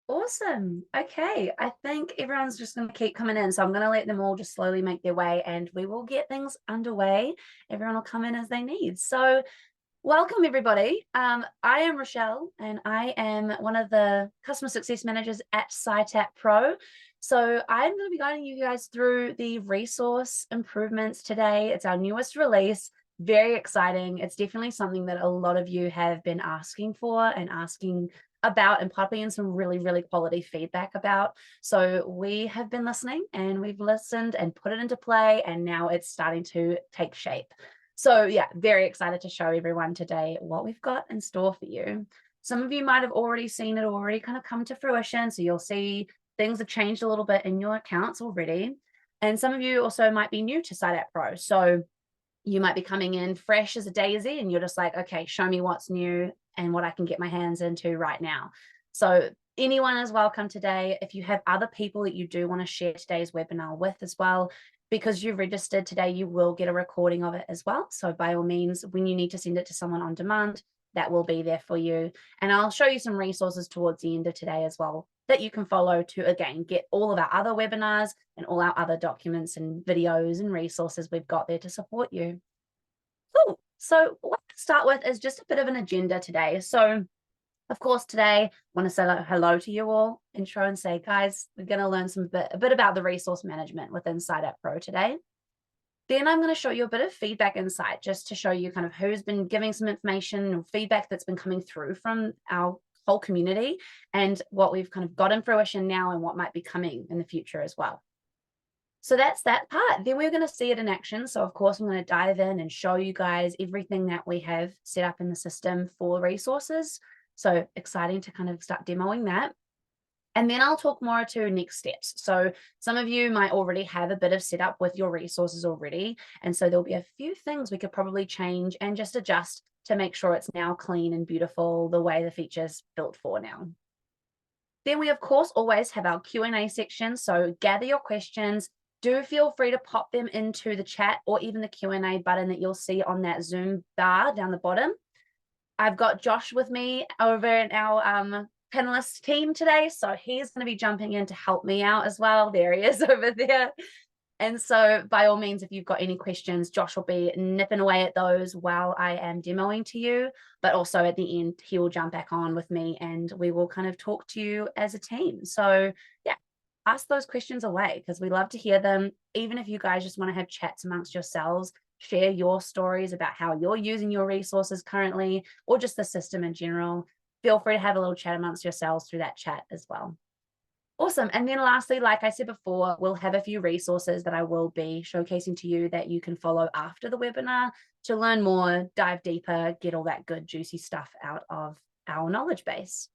Awesome. Okay. I think everyone's just going to keep coming in. So I'm going to let them all just slowly make their way and we will get things underway. Everyone will come in as they need. So welcome, everybody. I am Rochelle and I am one of the customer success managers at SciTap Pro. So I'm going to be guiding you guys through the resource improvements today. It's our newest release. Very exciting. It's definitely something that a lot of you have been asking for and asking about and popping in some really, really quality feedback about. So we have been listening and we've listened and put it into play, and now it's starting to take shape. So yeah, very excited to show everyone today what we've got in store for you. Some of you might have already seen it already kind of come to fruition. So you'll see things have changed a little bit in your accounts already. And some of you also might be new to SciTap Pro. So you might be coming in fresh as a daisy and you're just like, okay, show me what's new and what I can get my hands into right now. So anyone is welcome today. If you have other people that you do want to share today's webinar with as well, because you've registered today, you will get a recording of it as well. So by all means, when you need to send it to someone on demand, that will be there for you. And I'll show you some resources towards the end of today as well that you can follow to, again, get all of our other webinars and all our other documents and videos and resources we've got there to support you. Cool. So what to start with is just a bit of an agenda today. So of course, today I want to say hello to you all, intro and say, guys, we're going to learn a bit about the resource management within SciTap Pro today. Then I'm going to show you a bit of feedback insight just to show you kind of who's been giving some information or feedback that's been coming through from our whole community and what we've kind of got in fruition now and what might be coming in the future as well. So that's that part. Then we're going to see it in action. So of course, I'm going to dive in and show you guys everything that we have set up in the system for resources. So exciting to kind of start demoing that. And then I'll talk more to next steps. So some of you might already have a bit of setup with your resources already. And so there'll be a few things we could probably change and just adjust to make sure it's now clean and beautiful the way the feature's built for now. Then we, of course, always have our Q&A section. So gather your questions. Do feel free to pop them into the chat or even the Q&A button that you'll see on that Zoom bar down the bottom. I've got Josh with me over in our panelist team today. So he's going to be jumping in to help me out as well. There he is over there. And so by all means, if you've got any questions, Josh will be nipping away at those while I am demoing to you. But also at the end, he will jump back on with me and we will kind of talk to you as a team. So yeah, ask those questions away because we love to hear them. Even if you guys just want to have chats amongst yourselves, share your stories about how you're using your resources currently or just the system in general. Feel free to have a little chat amongst yourselves through that chat as well. Awesome. And then lastly, like I said before, we'll have a few resources that I will be showcasing to you that you can follow after the webinar to learn more, dive deeper, get all that good, juicy stuff out of our knowledge base.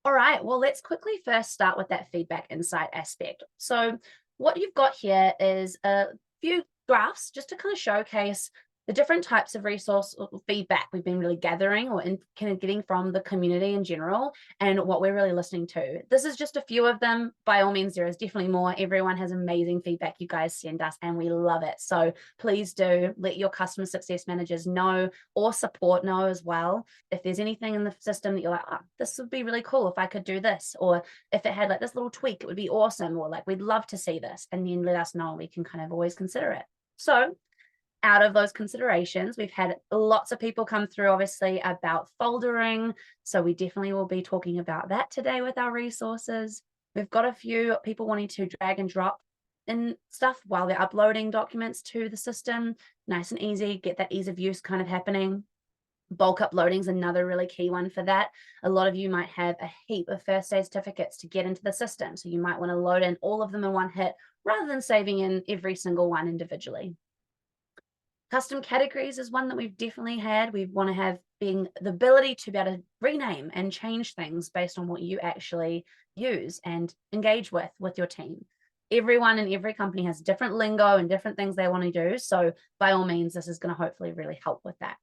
All right, well, let's quickly first start with that feedback insight aspect. So what you've got here is a few graphs just to kind of showcase the different types of resource feedback we've been really gathering or kind of getting from the community in general and what we're really listening to. This is just a few of them. By all means, there is definitely more. Everyone has amazing feedback you guys send us and we love it. So please do let your customer success managers know or support know as well. If there's anything in the system that you're like, oh, this would be really cool if I could do this, or if it had like this little tweak, it would be awesome, or like we'd love to see this, and then let us know. We can kind of always consider it. So out of those considerations, we've had lots of people come through, obviously, about foldering. So we definitely will be talking about that today with our resources. We've got a few people wanting to drag and drop in stuff while they're uploading documents to the system. Nice and easy, get that ease of use kind of happening. Bulk uploading is another really key one for that. A lot of you might have a heap of first aid certificates to get into the system. So you might want to load in all of them in one hit rather than saving in every single one individually. Custom categories is one that we've definitely had. We want to have being the ability to be able to rename and change things based on what you actually use and engage with your team. Everyone in every company has different lingo and different things they want to do. So by all means, this is going to hopefully really help with that.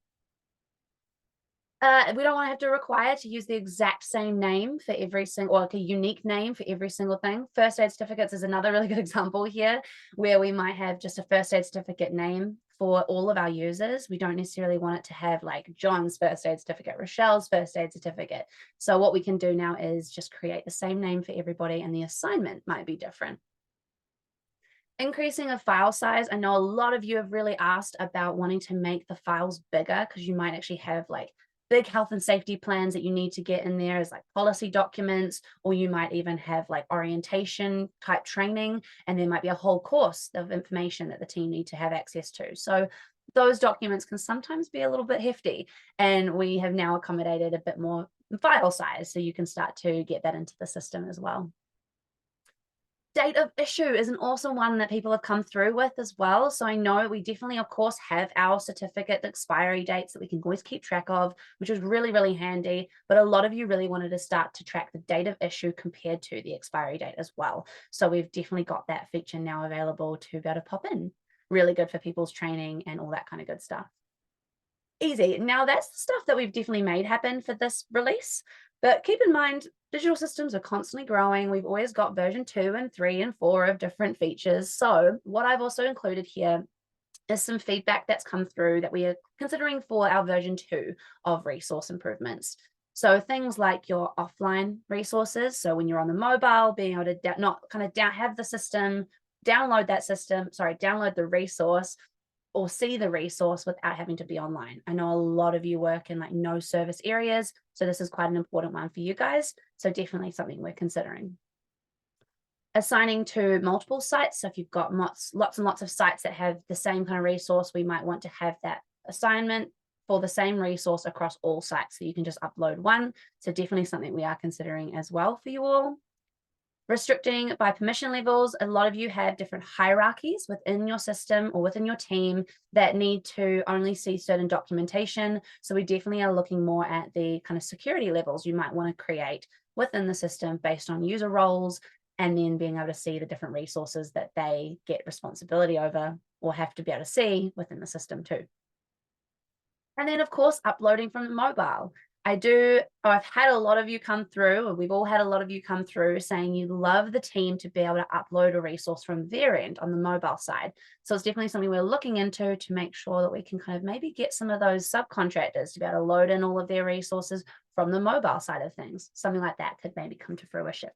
We don't want to have to require to use the exact same name for every single, or like a unique name for every single thing. First aid certificates is another really good example here, where we might have just a first aid certificate name for all of our users. We don't necessarily want it to have like John's first aid certificate, Rochelle's first aid certificate. So what we can do now is just create the same name for everybody, and the assignment might be different. Increasing of file size. I know a lot of you have really asked about wanting to make the files bigger, because you might actually have like big health and safety plans that you need to get in there as like policy documents, or you might even have like orientation type training, and there might be a whole course of information that the team need to have access to. So those documents can sometimes be a little bit hefty, and we have now accommodated a bit more file size so you can start to get that into the system as well. Date of issue is an awesome one that people have come through with as well. So I know we definitely, of course, have our certificate expiry dates that we can always keep track of, which is really, really handy. But a lot of you really wanted to start to track the date of issue compared to the expiry date as well. So we've definitely got that feature now available to be able to pop in. Really good for people's training and all that kind of good stuff. Easy. Now that's the stuff that we've definitely made happen for this release. But keep in mind, digital systems are constantly growing. We've always got version 2 and 3 and 4 of different features. So what I've also included here is some feedback that's come through that we are considering for our version 2 of resource improvements. So things like your offline resources. So when you're on the mobile, being able to not kind of have the system, download the resource, or see the resource without having to be online. I know a lot of you work in like no service areas, so this is quite an important one for you guys. So definitely something we're considering. Assigning to multiple sites. So if you've got lots and lots of sites that have the same kind of resource, we might want to have that assignment for the same resource across all sites, so you can just upload one. So definitely something we are considering as well for you all. Restricting by permission levels. A lot of you have different hierarchies within your system or within your team that need to only see certain documentation. So we definitely are looking more at the kind of security levels you might want to create within the system based on user roles, and then being able to see the different resources that they get responsibility over or have to be able to see within the system too. And then of course, uploading from the mobile. I've had a lot of you come through, or we've all had a lot of you come through saying you love the team to be able to upload a resource from their end on the mobile side. So it's definitely something we're looking into to make sure that we can kind of maybe get some of those subcontractors to be able to load in all of their resources from the mobile side of things. Something like that could maybe come to fruition.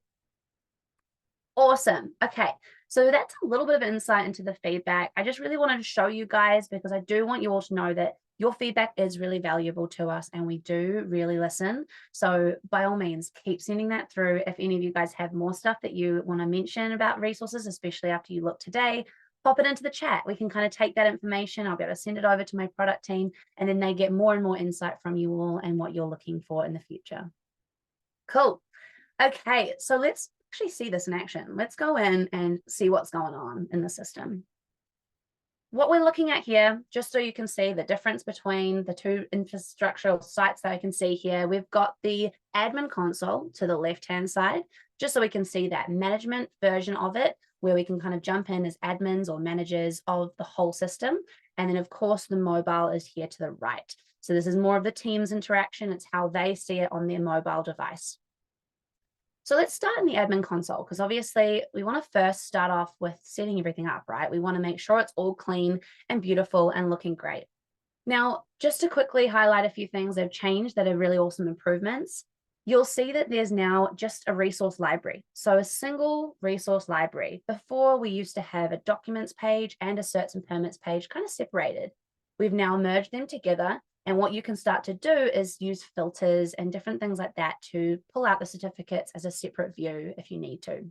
Awesome. Okay, so that's a little bit of insight into the feedback. I just really wanted to show you guys, because I do want you all to know that your feedback is really valuable to us and we do really listen. So by all means, keep sending that through. If any of you guys have more stuff that you want to mention about resources, especially after you look today, pop it into the chat. We can kind of take that information. I'll be able to send it over to my product team, and then they get more and more insight from you all and what you're looking for in the future. Cool. Okay, so let's actually see this in action. Let's go in and see what's going on in the system. What we're looking at here, just so you can see the difference between the two infrastructural sites that I can see here, we've got the admin console to the left-hand side, just so we can see that management version of it, where we can kind of jump in as admins or managers of the whole system. And then of course, the mobile is here to the right. So this is more of the team's interaction. It's how they see it on their mobile device. So let's start in the admin console, because obviously we want to first start off with setting everything up, right? We want to make sure it's all clean and beautiful and looking great. Now, just to quickly highlight a few things that have changed that are really awesome improvements, you'll see that there's now just a resource library. So a single resource library. Before, we used to have a documents page and a certs and permits page kind of separated. We've now merged them together. And what you can start to do is use filters and different things like that to pull out the certificates as a separate view if you need to.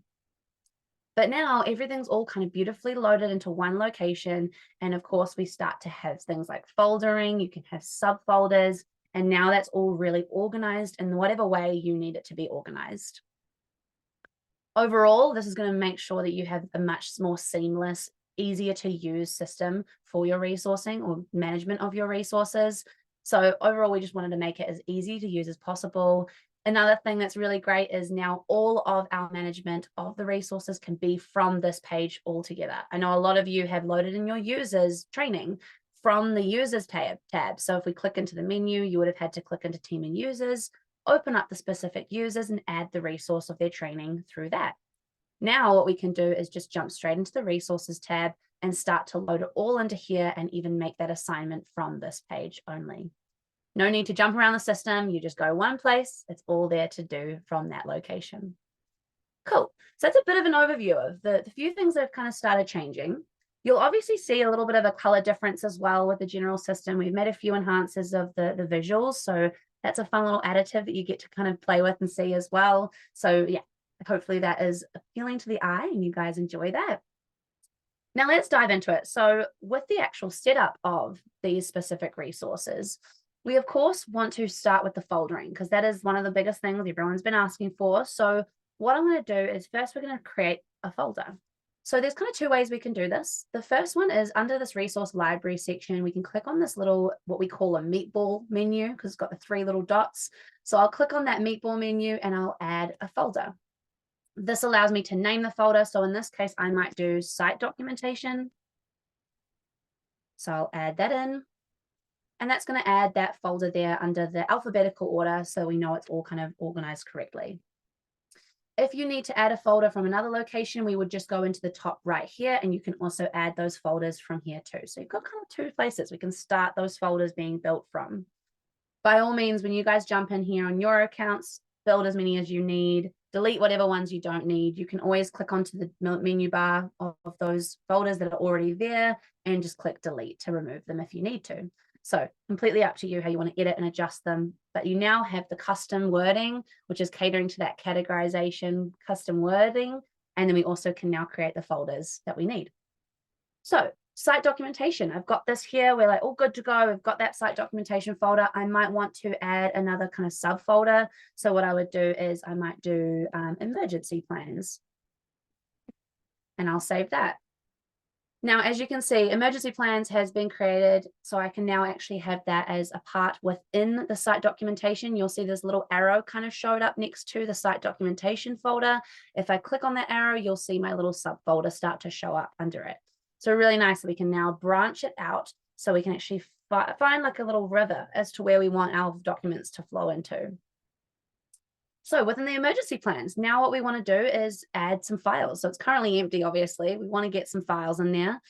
But now everything's all kind of beautifully loaded into one location. And of course, we start to have things like foldering, you can have subfolders, and now that's all really organized in whatever way you need it to be organized. Overall, this is going to make sure that you have a much more seamless, easier to use system for your resourcing or management of your resources. So overall, we just wanted to make it as easy to use as possible. Another thing that's really great is now all of our management of the resources can be from this page altogether. I know a lot of you have loaded in your users training from the users tab. So if we click into the menu, you would have had to click into team and users, open up the specific users and add the resource of their training through that. Now what we can do is just jump straight into the resources tab, and start to load it all into here and even make that assignment from this page only. No need to jump around the system. You just go one place. It's all there to do from that location. Cool. So that's a bit of an overview of the few things that have kind of started changing. You'll obviously see a little bit of a color difference as well with the general system. We've made a few enhancers of the visuals. So that's a fun little additive that you get to kind of play with and see as well. So yeah, hopefully that is appealing to the eye and you guys enjoy that. Now let's dive into it. So with the actual setup of these specific resources, we of course want to start with the foldering because that is one of the biggest things everyone's been asking for. So what I'm going to do is first we're going to create a folder. So there's kind of two ways we can do this. The first one is under this resource library section, we can click on this little, what we call a meatball menu because it's got the 3 little dots. So I'll click on that meatball menu and I'll add a folder. This allows me to name the folder. So in this case, I might do site documentation. So I'll add that in. And that's going to add that folder there under the alphabetical order so we know it's all kind of organized correctly. If you need to add a folder from another location, we would just go into the top right here, and you can also add those folders from here too. So you've got kind of 2 places we can start those folders being built from. By all means, when you guys jump in here on your accounts, build as many as you need, delete whatever ones you don't need. You can always click onto the menu bar of those folders that are already there and just click delete to remove them if you need to. So completely up to you how you want to edit and adjust them. But you now have the custom wording, which is catering to that categorization custom wording. And then we also can now create the folders that we need. So site documentation, I've got this here. We're like all good to go. We've got that site documentation folder. I might want to add another kind of subfolder. So what I would do is I might do emergency plans. And I'll save that. Now, as you can see, emergency plans has been created. So I can now actually have that as a part within the site documentation. You'll see this little arrow kind of showed up next to the site documentation folder. If I click on that arrow, you'll see my little subfolder start to show up under it. So really nice that we can now branch it out so we can actually find like a little river as to where we want our documents to flow into. So within the emergency plans, now what we want to do is add some files. So it's currently empty, obviously. We want to get some files in there.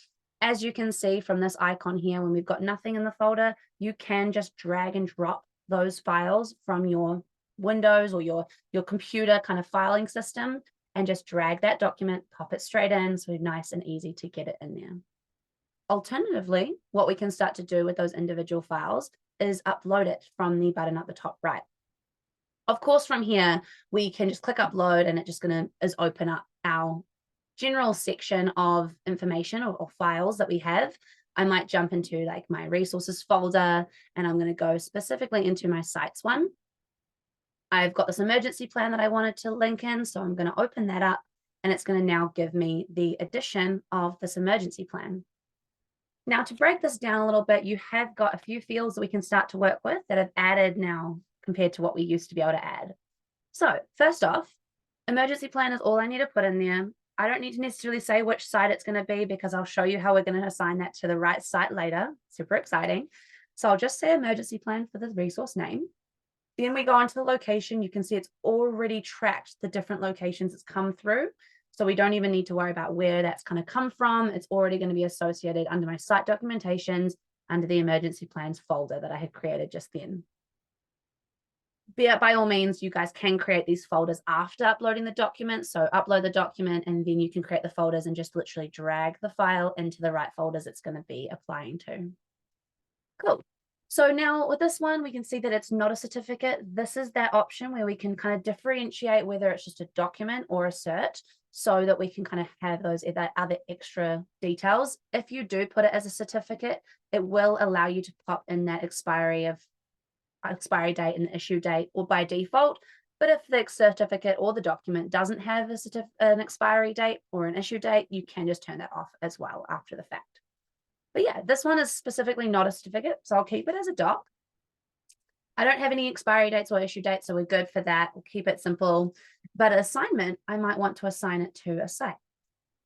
As you can see from this icon here, when we've got nothing in the folder, you can just drag and drop those files from your Windows or your computer kind of filing system and just drag that document, pop it straight in. So nice and easy to get it in there. Alternatively, what we can start to do with those individual files is upload it from the button at the top right. Of course, from here, we can just click upload and it just is open up our general section of information or files that we have. I might jump into like my resources folder and I'm going to go specifically into my sites one. I've got this emergency plan that I wanted to link in. So I'm going to open that up and it's going to now give me the addition of this emergency plan. Now to break this down a little bit, you have got a few fields that we can start to work with that have added now compared to what we used to be able to add. So first off, emergency plan is all I need to put in there. I don't need to necessarily say which site it's going to be because I'll show you how we're going to assign that to the right site later. Super exciting. So I'll just say emergency plan for the resource name. Then we go onto the location. You can see it's already tracked the different locations it's come through. So we don't even need to worry about where that's kind of come from. It's already going to be associated under my site documentations under the emergency plans folder that I had created just then. By all means, you guys can create these folders after uploading the document. So upload the document and then you can create the folders and just literally drag the file into the right folders it's going to be applying to. Cool. So now with this one, we can see that it's not a certificate. This is that option where we can kind of differentiate whether it's just a document or a cert so that we can kind of have those other extra details. If you do put it as a certificate, it will allow you to pop in that expiry date and the issue date or by default. But if the certificate or the document doesn't have an expiry date or an issue date, you can just turn that off as well after the fact. But yeah, this one is specifically not a certificate, so I'll keep it as a doc. I don't have any expiry dates or issue dates, so we're good for that. We'll keep it simple. But an assignment, I might want to assign it to a site.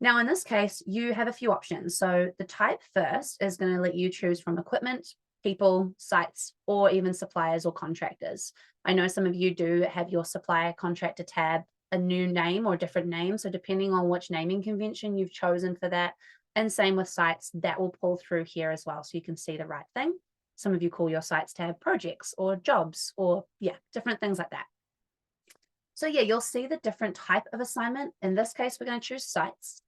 Now, in this case, you have a few options. So the type first is going to let you choose from equipment, people, sites, or even suppliers or contractors. I know some of you do have your supplier contractor tab a new name or different name. So depending on which naming convention you've chosen for that, And same with sites, that will pull through here as well, so you can see the right thing. Some of you call your sites tab projects or jobs or different things like that. So you'll see the different type of assignment. In this case, we're going to choose sites.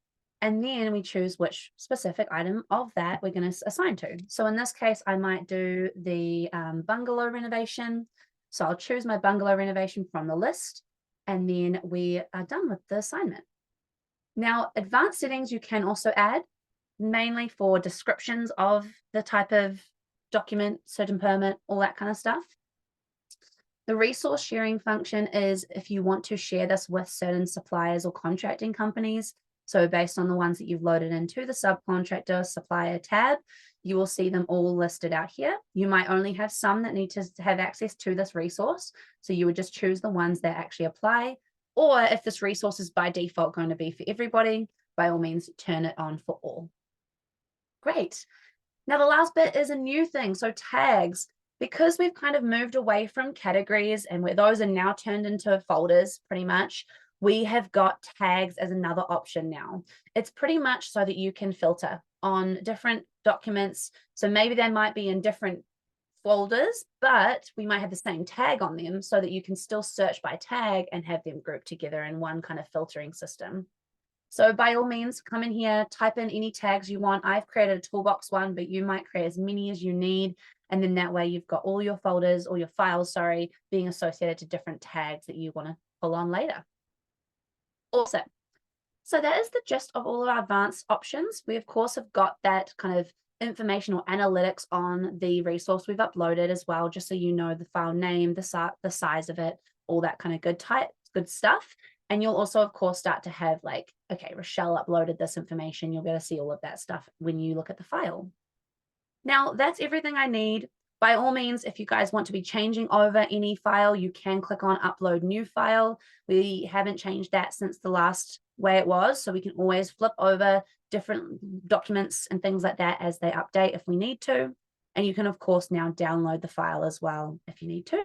And then we choose which specific item of that we're going to assign to. So in this case, I might do the bungalow renovation. So I'll choose my bungalow renovation from the list, and then we are done with the assignment. Now, advanced settings you can also add, mainly for descriptions of the type of document, certain permit, all that kind of stuff. The resource sharing function is if you want to share this with certain suppliers or contracting companies. So based on the ones that you've loaded into the subcontractor supplier tab, you will see them all listed out here. You might only have some that need to have access to this resource. So you would just choose the ones that actually apply. Or if this resource is by default going to be for everybody, by all means, turn it on for all. Great. Now, the last bit is a new thing. So tags. Because we've kind of moved away from categories and where those are now turned into folders pretty much, we have got tags as another option now. It's pretty much so that you can filter on different documents. So maybe they might be in different folders, but we might have the same tag on them so that you can still search by tag and have them grouped together in one kind of filtering system. So by all means, come in here, type in any tags you want. I've created a toolbox one, but you might create as many as you need. And then that way you've got all your folders or your files, being associated to different tags that you want to pull on later. Awesome. So that is the gist of all of our advanced options. We, of course, have got that kind of information or analytics on the resource we've uploaded as well, just so you know the file name, the size of it, all that kind of good stuff. And you'll also, of course, start to have like, okay, Rochelle uploaded this information. You'll be able to see all of that stuff when you look at the file. Now, that's everything I need. By all means, if you guys want to be changing over any file, you can click on Upload New File. We haven't changed that since the last way it was, so we can always flip over different documents and things like that as they update if we need to. And you can, of course, now download the file as well if you need to.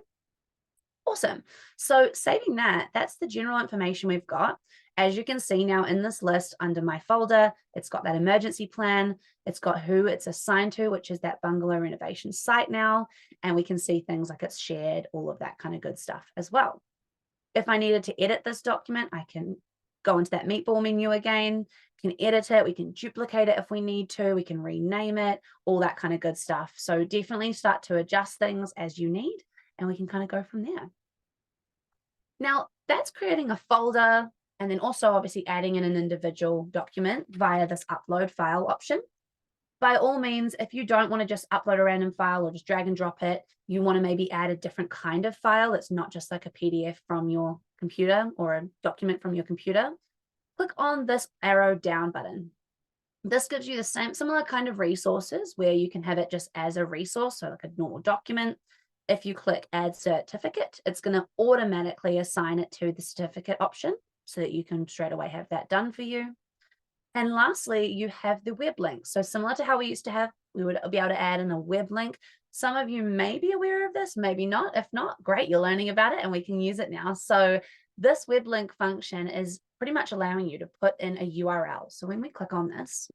Awesome. So saving that's the general information we've got. As you can see now in this list under my folder, it's got that emergency plan. It's got who it's assigned to, which is that bungalow renovation site now. And we can see things like it's shared, all of that kind of good stuff as well. If I needed to edit this document, I can go into that meatball menu again, can edit it. We can duplicate it if we need to. We can rename it, all that kind of good stuff. So definitely start to adjust things as you need, and we can kind of go from there. Now, that's creating a folder and then also obviously adding in an individual document via this upload file option. By all means, if you don't want to just upload a random file or just drag and drop it, you want to maybe add a different kind of file. It's not just like a PDF from your computer or a document from your computer. Click on this arrow down button. This gives you the similar kind of resources where you can have it just as a resource, so like a normal document. If you click Add Certificate, it's going to automatically assign it to the certificate option so that you can straight away have that done for you. And lastly, you have the web link. So similar to how we used to have, we would be able to add in a web link. Some of you may be aware of this, maybe not. If not, great, you're learning about it and we can use it now. So this web link function is pretty much allowing you to put in a URL. So when we click on this,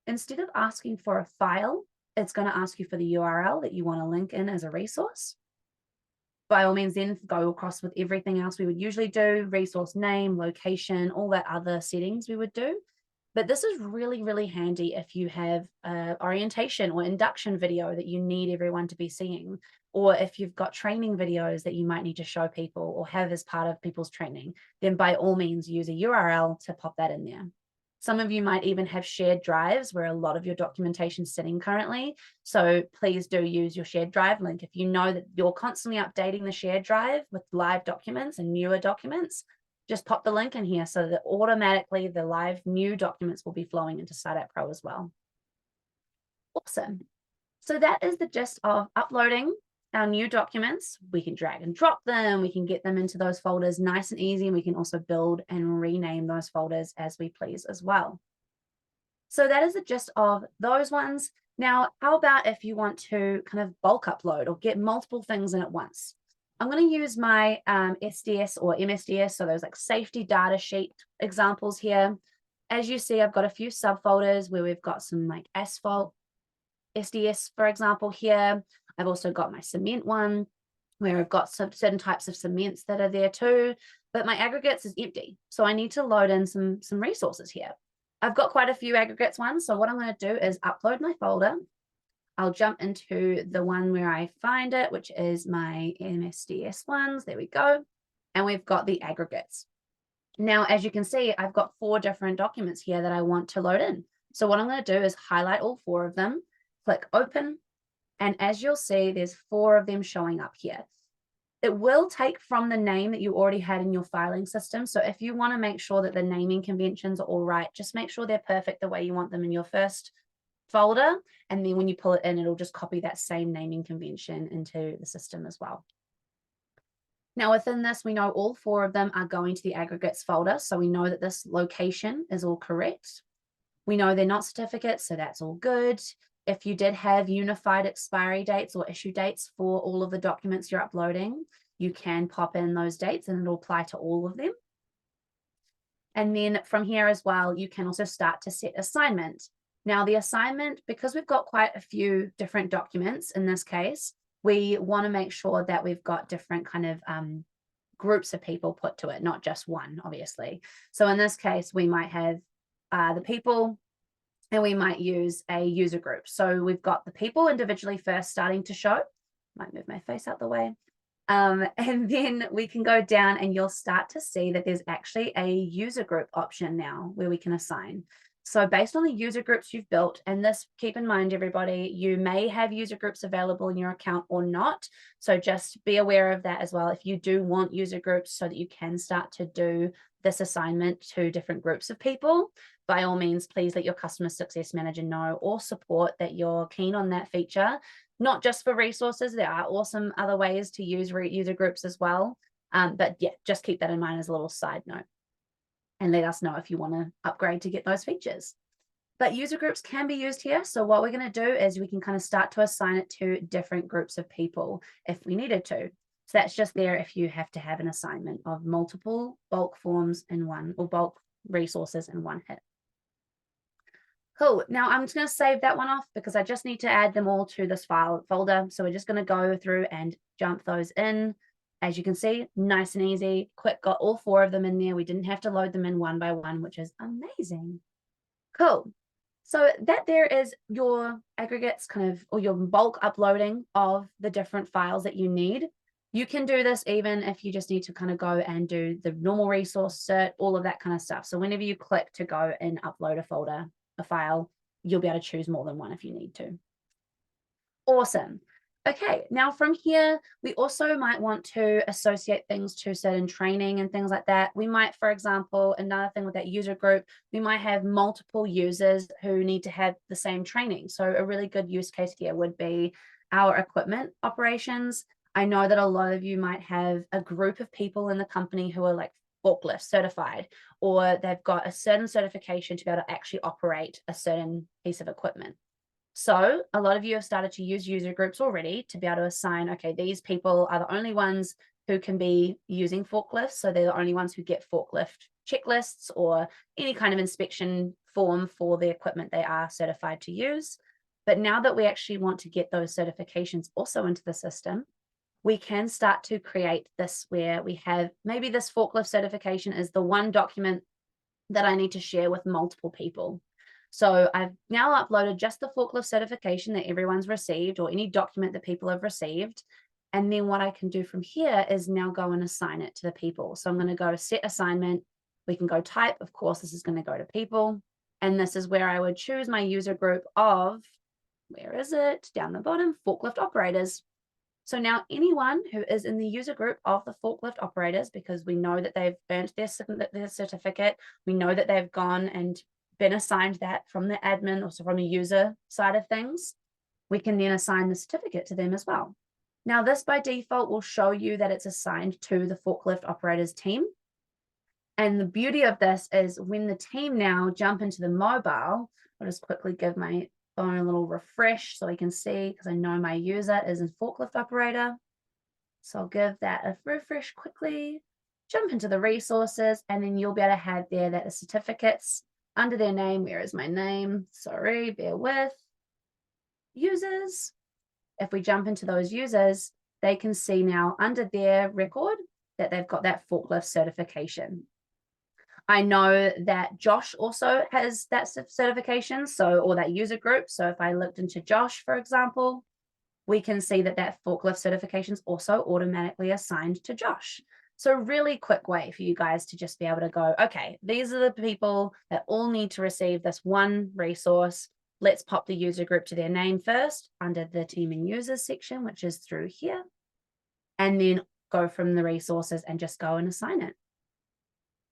instead of asking for a file, it's going to ask you for the URL that you want to link in as a resource. By all means, then go across with everything else we would usually do, resource name, location, all that other settings we would do. But this is really, really handy if you have an orientation or induction video that you need everyone to be seeing, or if you've got training videos that you might need to show people or have as part of people's training, then by all means use a URL to pop that in there. Some of you might even have shared drives where a lot of your documentation is sitting currently. So please do use your shared drive link. If you know that you're constantly updating the shared drive with live documents and newer documents, just pop the link in here so that automatically the live new documents will be flowing into SiteApp Pro as well. Awesome. So that is the gist of uploading our new documents. We can drag and drop them. We can get them into those folders nice and easy. And we can also build and rename those folders as we please as well. So that is the gist of those ones. Now, how about if you want to kind of bulk upload or get multiple things in at once? I'm going to use my SDS or MSDS, so those like safety data sheet examples here. As you see, I've got a few subfolders where we've got some like asphalt, SDS, for example, here. I've also got my cement one where I've got some certain types of cements that are there too, but my aggregates is empty. So I need to load in some resources here. I've got quite a few aggregates ones. So what I'm going to do is upload my folder. I'll jump into the one where I find it, which is my MSDS ones. There we go. And we've got the aggregates. Now, as you can see, I've got 4 different documents here that I want to load in. So what I'm going to do is highlight all 4 of them, click open, and as you'll see, there's 4 of them showing up here. It will take from the name that you already had in your filing system. So if you want to make sure that the naming conventions are all right, just make sure they're perfect the way you want them in your first folder. And then when you pull it in, it'll just copy that same naming convention into the system as well. Now within this, we know all 4 of them are going to the aggregates folder. So we know that this location is all correct. We know they're not certificates, so that's all good. If you did have unified expiry dates or issue dates for all of the documents you're uploading, you can pop in those dates and it'll apply to all of them. And then from here as well, you can also start to set assignment. Now the assignment, because we've got quite a few different documents in this case, we want to make sure that we've got different kind of groups of people put to it, not just one, obviously. So in this case, we might have the people, and we might use a user group. So we've got the people individually first starting to show. Might move my face out the way. And then we can go down and you'll start to see that there's actually a user group option now where we can assign. So based on the user groups you've built, and this, keep in mind, everybody, you may have user groups available in your account or not. So just be aware of that as well. If you do want user groups so that you can start to do this assignment to different groups of people, by all means, please let your customer success manager know or support that you're keen on that feature, not just for resources. There are awesome other ways to use user groups as well. But yeah, just keep that in mind as a little side note and let us know if you want to upgrade to get those features. But user groups can be used here. So what we're going to do is we can kind of start to assign it to different groups of people if we needed to. So that's just there if you have to have an assignment of multiple bulk forms in one, or bulk resources in one hit. Cool. Now I'm just going to save that one off because I just need to add them all to this file folder. So we're just going to go through and jump those in. As you can see, nice and easy, quick, got all 4 of them in there. We didn't have to load them in one by one, which is amazing. Cool. So that there is your aggregates kind of, or your bulk uploading of the different files that you need. You can do this even if you just need to kind of go and do the normal resource cert, all of that kind of stuff. So whenever you click to go and upload a file, you'll be able to choose more than one if you need to. Awesome. Okay, now from here, we also might want to associate things to certain training and things like that. We might, for example, another thing with that user group, we might have multiple users who need to have the same training. So a really good use case here would be our equipment operations. I know that a lot of you might have a group of people in the company who are like forklift certified, or they've got a certain certification to be able to actually operate a certain piece of equipment. So a lot of you have started to use user groups already to be able to assign, okay, these people are the only ones who can be using forklifts. So they're the only ones who get forklift checklists or any kind of inspection form for the equipment they are certified to use. But now that we actually want to get those certifications also into the system, we can start to create this where we have maybe this forklift certification is the one document that I need to share with multiple people. So I've now uploaded just the forklift certification that everyone's received, or any document that people have received. And then what I can do from here is now go and assign it to the people. So I'm going to go to set assignment. We can go type. Of course, this is going to go to people. And this is where I would choose my user group of, where is it? Down the bottom, forklift operators. So now anyone who is in the user group of the forklift operators, because we know that they've earned their certificate, we know that they've gone and been assigned that from the admin or from the user side of things, we can then assign the certificate to them as well. Now this by default will show you that it's assigned to the forklift operators team. And the beauty of this is when the team now jump into the mobile, I'll just quickly give my phone a little refresh so I can see, because I know my user is a forklift operator. So I'll give that a refresh quickly, jump into the resources, and then you'll be able to have there that the certificates under their name, where is my name? Sorry, bear with. Users. If we jump into those users, they can see now under their record that they've got that forklift certification. I know that Josh also has that certification, or that user group. So if I looked into Josh, for example, we can see that that forklift certification is also automatically assigned to Josh. So really quick way for you guys to just be able to go, okay, these are the people that all need to receive this one resource. Let's pop the user group to their name first under the team and users section, which is through here, and then go from the resources and just go and assign it.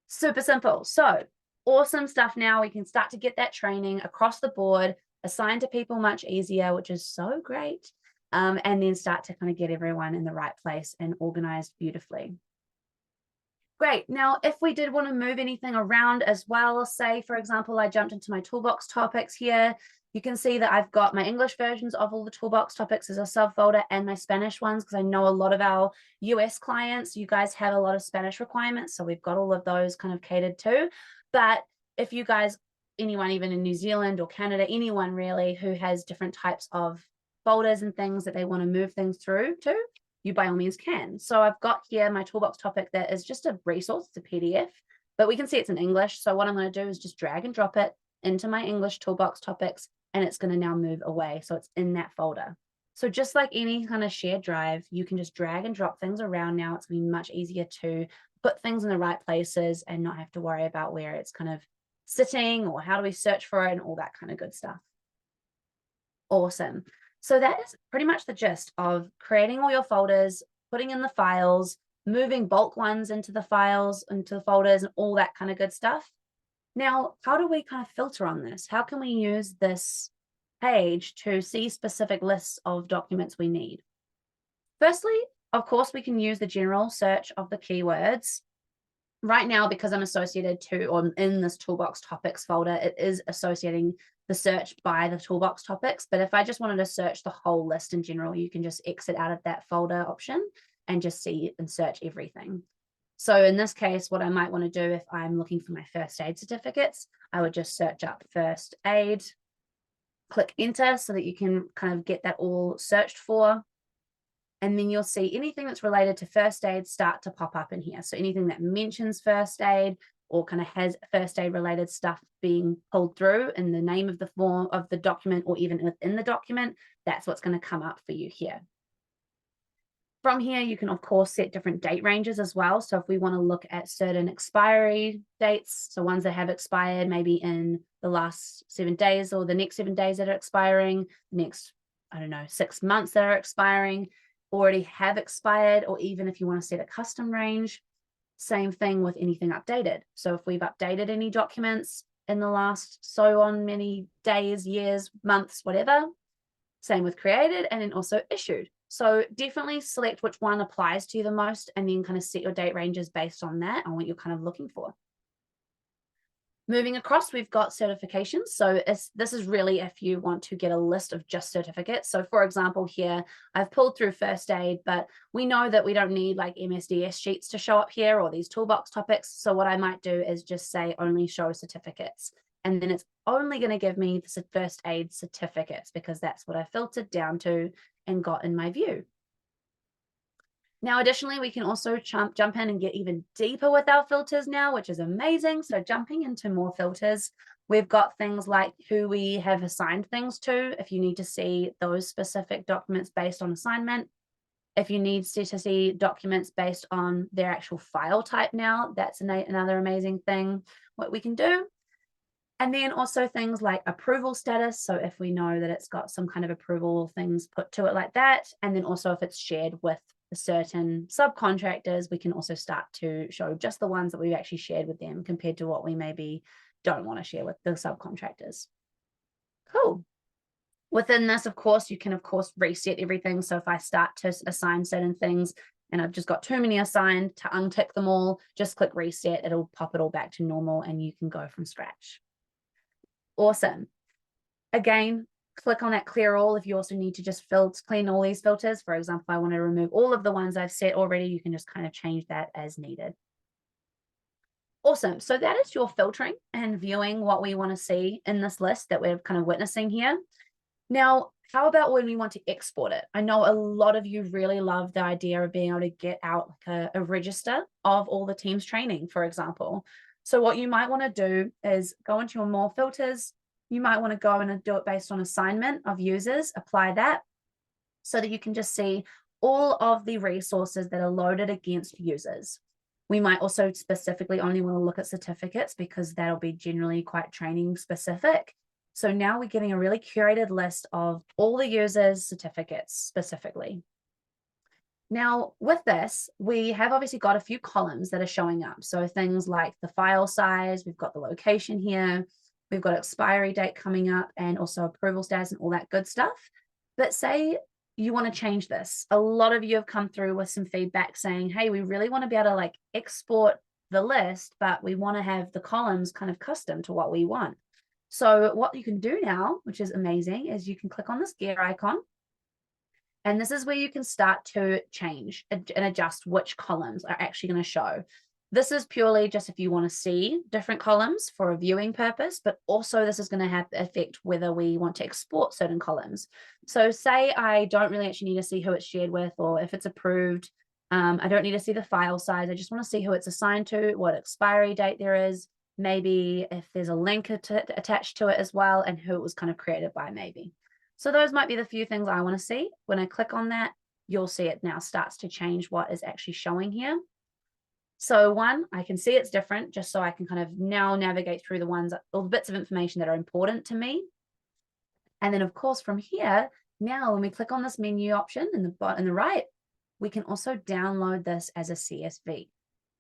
Super simple. So awesome stuff. Now we can start to get that training across the board, assigned to people much easier, which is so great. And then start to kind of get everyone in the right place and organized beautifully. Great. Now, if we did want to move anything around as well, say, for example, I jumped into my toolbox topics here. You can see that I've got my English versions of all the toolbox topics as a subfolder and my Spanish ones, because I know a lot of our US clients, you guys have a lot of Spanish requirements. So we've got all of those kind of catered to. But if you guys, anyone even in New Zealand or Canada, anyone really who has different types of folders and things that they want to move things through to, you by all means can. So I've got here my toolbox topic that is just a resource, it's a PDF, but we can see it's in English. So what I'm going to do is just drag and drop it into my English toolbox topics, and it's going to now move away. So it's in that folder. So just like any kind of shared drive, you can just drag and drop things around now. It's going to be much easier to put things in the right places and not have to worry about where it's kind of sitting or how do we search for it and all that kind of good stuff. Awesome. So that is pretty much the gist of creating all your folders, putting in the files, moving bulk ones into the files, into the folders, and all that kind of good stuff. Now, how do we kind of filter on this? How can we use this page to see specific lists of documents we need? Firstly, of course, we can use the general search of the keywords. Right now, because I'm associated to, or in this toolbox topics folder, it is associating the search by the toolbox topics. But if I just wanted to search the whole list in general, you can just exit out of that folder option and just see and search everything. So in this case, what I might want to do if I'm looking for my first aid certificates, I would just search up first aid, click enter so that you can kind of get that all searched for. And then you'll see anything that's related to first aid start to pop up in here. So anything that mentions first aid or kind of has first aid related stuff being pulled through in the name of the form of the document or even within the document, that's what's going to come up for you here. From here, you can, of course, set different date ranges as well. So if we want to look at certain expiry dates, so ones that have expired maybe in the last 7 days or the next 7 days that are expiring, next, I don't know, 6 months that are expiring, already have expired, or even if you want to set a custom range, same thing with anything updated. So if we've updated any documents in the last so on many days, years, months, whatever, same with created and then also issued. So definitely select which one applies to you the most and then kind of set your date ranges based on that and what you're kind of looking for. Moving across, we've got certifications. So this is really if you want to get a list of just certificates. So for example, here, I've pulled through first aid, but we know that we don't need like MSDS sheets to show up here or these toolbox topics. So what I might do is just say only show certificates. And then it's only going to give me the first aid certificates because that's what I filtered down to and got in my view. Now, additionally, we can also jump in and get even deeper with our filters now, which is amazing. So jumping into more filters, we've got things like who we have assigned things to, if you need to see those specific documents based on assignment. If you need to see documents based on their actual file type now, that's another amazing thing, what we can do. And then also things like approval status. So if we know that it's got some kind of approval things put to it like that, and then also if it's shared with certain subcontractors, we can also start to show just the ones that we've actually shared with them compared to what we maybe don't want to share with the subcontractors. Cool. Within this, of course, you can, of course, reset everything. So if I start to assign certain things and I've just got too many assigned, to untick them all, just click reset. It'll pop it all back to normal and you can go from scratch. Awesome. Again, click on that clear all if you also need to just clean all these filters. For example, if I want to remove all of the ones I've set already, you can just kind of change that as needed. Awesome. So that is your filtering and viewing what we want to see in this list that we're kind of witnessing here. Now, how about when we want to export it? I know a lot of you really love the idea of being able to get out like a register of all the team's training, for example. So what you might want to do is go into your more filters. You might want to go in and do it based on assignment of users, apply that so that you can just see all of the resources that are loaded against users. We might also specifically only want to look at certificates because that'll be generally quite training specific. So now we're getting a really curated list of all the users' certificates specifically. Now, with this, we have obviously got a few columns that are showing up. So things like the file size, we've got the location here, we've got expiry date coming up, and also approval status and all that good stuff. But say you want to change this. A lot of you have come through with some feedback saying, hey, we really want to be able to like export the list, but we want to have the columns kind of custom to what we want. So what you can do now, which is amazing, is you can click on this gear icon. And this is where you can start to change and adjust which columns are actually going to show. This is purely just if you want to see different columns for a viewing purpose, but also this is going to have affect whether we want to export certain columns. So say I don't really actually need to see who it's shared with or if it's approved. I don't need to see the file size. I just want to see who it's assigned to, what expiry date there is, maybe if there's a link attached to it as well, and who it was kind of created by maybe. So those might be the few things I want to see. When I click on that, you'll see it now starts to change what is actually showing here. So one, I can see it's different just so I can kind of now navigate through the ones, all the bits of information that are important to me. And then of course from here, now when we click on this menu option in the right, we can also download this as a CSV.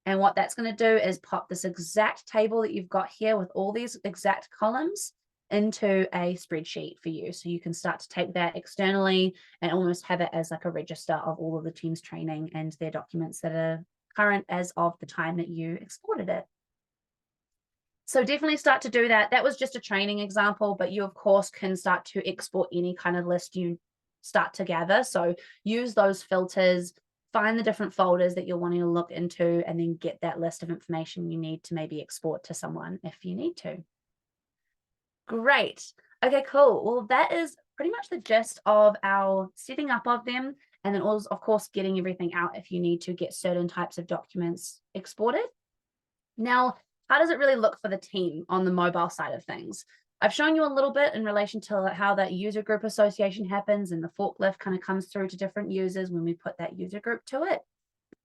And what that's going to do is pop this exact table that you've got here with all these exact columns into a spreadsheet for you. So you can start to take that externally and almost have it as like a register of all of the team's training and their documents that are current as of the time that you exported it. So definitely start to do that. That was just a training example, but you of course can start to export any kind of list you start to gather. So use those filters, find the different folders that you're wanting to look into, and then get that list of information you need to maybe export to someone if you need to. Great. Okay, cool. Well, that is pretty much the gist of our setting up of them. And then also, of course, getting everything out if you need to get certain types of documents exported. Now, how does it really look for the team on the mobile side of things? I've shown you a little bit in relation to how that user group association happens and the forklift kind of comes through to different users when we put that user group to it.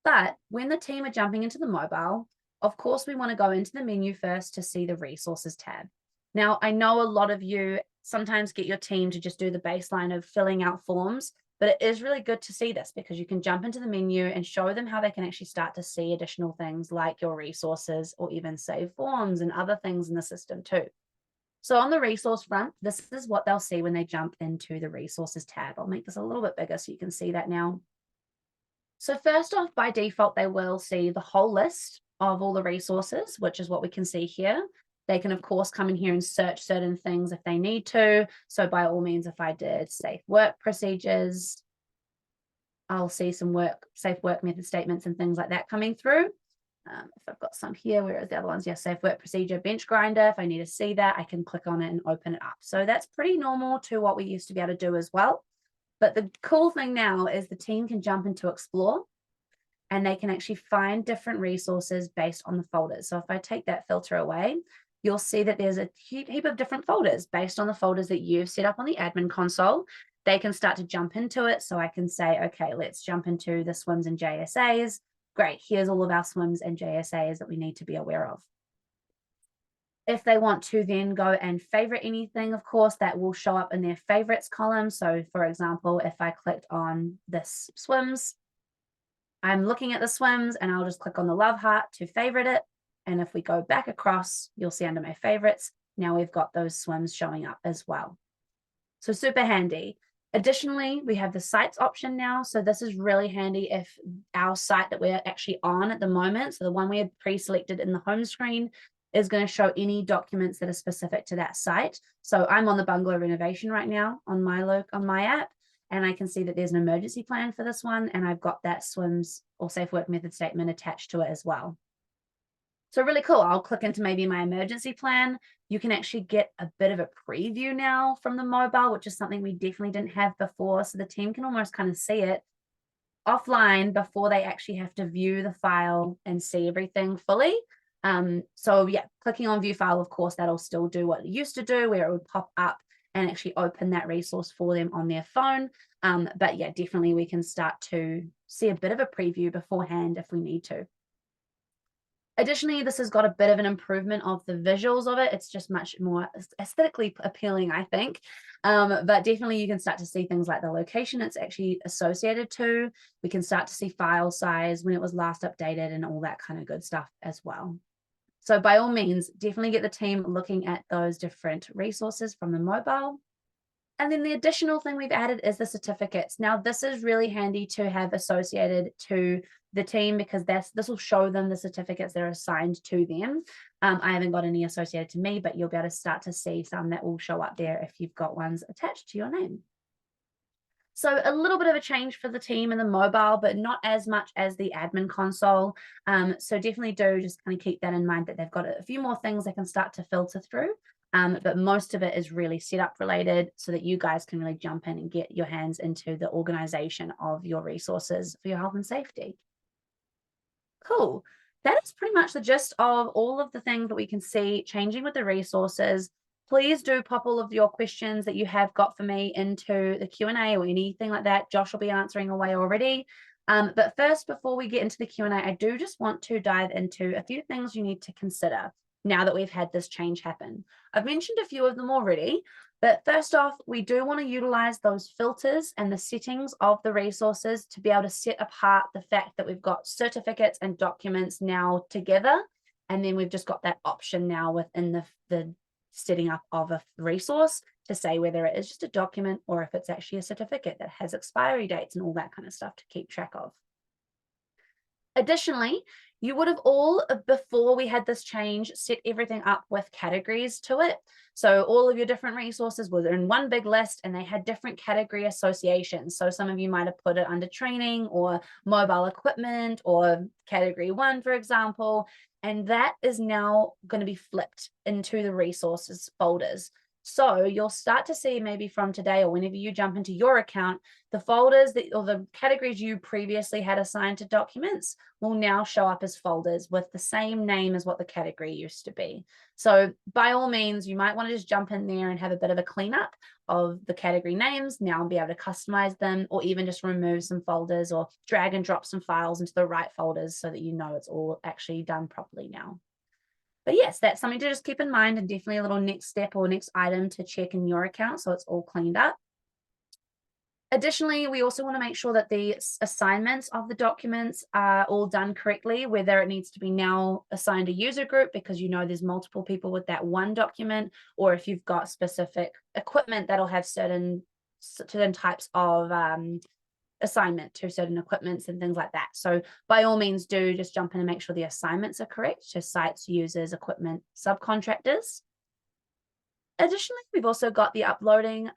But when the team are jumping into the mobile, of course, we want to go into the menu first to see the resources tab. Now, I know a lot of you sometimes get your team to just do the baseline of filling out forms, but it is really good to see this because you can jump into the menu and show them how they can actually start to see additional things like your resources or even save forms and other things in the system too. So on the resource front, this is what they'll see when they jump into the resources tab. I'll make this a little bit bigger so you can see that now. So first off, by default, they will see the whole list of all the resources, which is what we can see here. They can, of course, come in here and search certain things if they need to. So by all means, if I did safe work procedures, I'll see some safe work method statements and things like that coming through. If I've got some here, where are the other ones? Yeah, safe work procedure, bench grinder. If I need to see that, I can click on it and open it up. So that's pretty normal to what we used to be able to do as well. But the cool thing now is the team can jump into Explore and they can actually find different resources based on the folders. So if I take that filter away, you'll see that there's a heap of different folders based on the folders that you've set up on the admin console. They can start to jump into it. So I can say, okay, let's jump into the swims and JSAs. Great, here's all of our swims and JSAs that we need to be aware of. If they want to then go and favorite anything, of course, that will show up in their favorites column. So for example, if I clicked on this swims, I'm looking at the swims and I'll just click on the love heart to favorite it. And if we go back across, you'll see under my favorites, now we've got those swims showing up as well. So super handy. Additionally, we have the sites option now. So this is really handy if our site that we're actually on at the moment, so the one we had pre-selected in the home screen, is going to show any documents that are specific to that site. So I'm on the bungalow renovation right now on my app, and I can see that there's an emergency plan for this one, and I've got that swims or safe work method statement attached to it as well. So really cool. I'll click into maybe my emergency plan. You can actually get a bit of a preview now from the mobile, which is something we definitely didn't have before. So the team can almost kind of see it offline before they actually have to view the file and see everything fully. So yeah, clicking on view file, of course, that'll still do what it used to do, where it would pop up and actually open that resource for them on their phone. But yeah, definitely we can start to see a bit of a preview beforehand if we need to. Additionally, this has got a bit of an improvement of the visuals of it. It's just much more aesthetically appealing, I think. But definitely you can start to see things like the location it's actually associated to. We can start to see file size, when it was last updated, and all that kind of good stuff as well. So by all means, definitely get the team looking at those different resources from the mobile. And then the additional thing we've added is the certificates. Now, this is really handy to have associated to the team, because this will show them the certificates that are assigned to them. I haven't got any associated to me, but you'll be able to start to see some that will show up there if you've got ones attached to your name. So a little bit of a change for the team in the mobile, but not as much as the admin console. So definitely do just kind of keep that in mind, that they've got a few more things they can start to filter through. But most of it is really setup related, so that you guys can really jump in and get your hands into the organization of your resources for your health and safety. Cool. That is pretty much the gist of all of the things that we can see changing with the resources. Please do pop all of your questions that you have got for me into the Q&A or anything like that. Josh will be answering away already. But first, before we get into the Q&A, I do just want to dive into a few things you need to consider now that we've had this change happen. I've mentioned a few of them already, but first off, we do want to utilize those filters and the settings of the resources to be able to set apart the fact that we've got certificates and documents now together. And then we've just got that option now within the setting up of a resource to say whether it is just a document or if it's actually a certificate that has expiry dates and all that kind of stuff to keep track of. Additionally, you would have all, before we had this change, set everything up with categories to it. So all of your different resources were in one big list and they had different category associations. So some of you might have put it under training or mobile equipment or category 1, for example. And that is now going to be flipped into the resources folders. So you'll start to see, maybe from today or whenever you jump into your account, the folders that, or the categories you previously had assigned to documents, will now show up as folders with the same name as what the category used to be. So by all means, you might want to just jump in there and have a bit of a cleanup of the category names now and be able to customize them, or even just remove some folders or drag and drop some files into the right folders so that you know it's all actually done properly now. But yes, that's something to just keep in mind, and definitely a little next step or next item to check in your account so it's all cleaned up. Additionally, we also want to make sure that the assignments of the documents are all done correctly, whether it needs to be now assigned a user group because you know there's multiple people with that one document, or if you've got specific equipment that'll have certain types of assignment to certain equipments and things like that. So by all means, do just jump in and make sure the assignments are correct to sites, users, equipment, subcontractors. Additionally, we've also got the uploading.